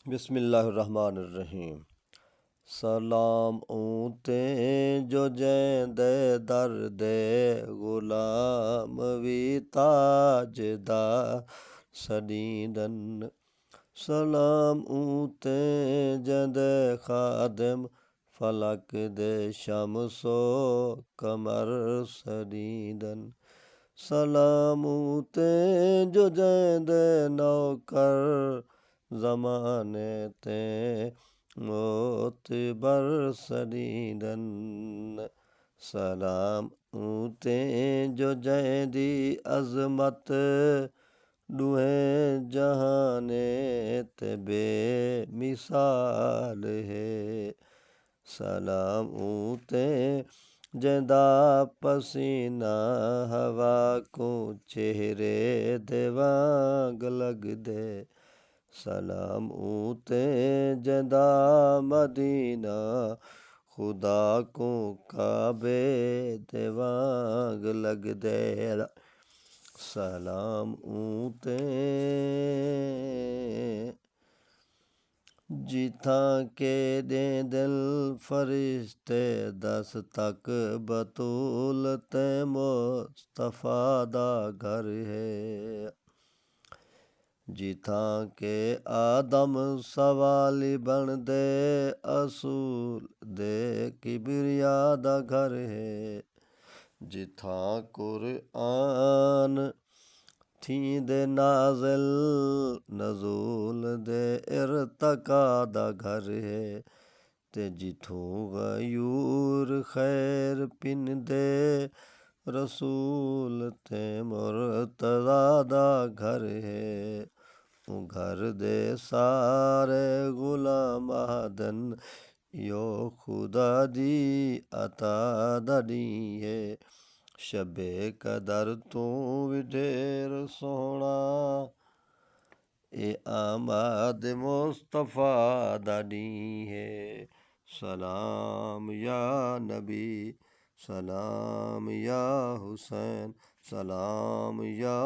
बिस्मिल्लाहिर्रहमानिर्रहीम। सलाम ऊते जो जैंदे दर्दे गुलाम वी ताजदा सदीदन। सलाम ऊते जैंदे खादिम फलक दे शमसो कमर सदीदन। सलाम ऊते जो जैंदे नौकर ज़माने ते मोतबर सदीदन। सलाम ऊते जो जैंदी अज़मत दुहे जहाने ते बेमिसाल है। सलाम ऊते जैंदा पसीना हवा को चेहरे दे वांग लगदे। सलाम ऊते जैंदा मदीना खुदा को काबे दे वांग लगदे। सलाम ऊते जिथां के दे दिल फरिश्ते दस तक बतूल ते मुस्तफा दा घर है। जिथां के आदम सवाली बनदे असूल दे किबरिया दा घर है। जिथां कुरआन थींदे नाज़िल नज़ूल दे इर्तका दा घर है। ते जिथों गयूर खैर पिंदे रसूल ते मुर्तज़ा दा घर है। घर दे सारे गुलाम आदन यो खुदा दी अता दा दी है। शबे कदर तू भी ढेर सोहना ए आमद मुस्तफा दा दी है। सलाम या नबी सलाम या हुसैन सलाम या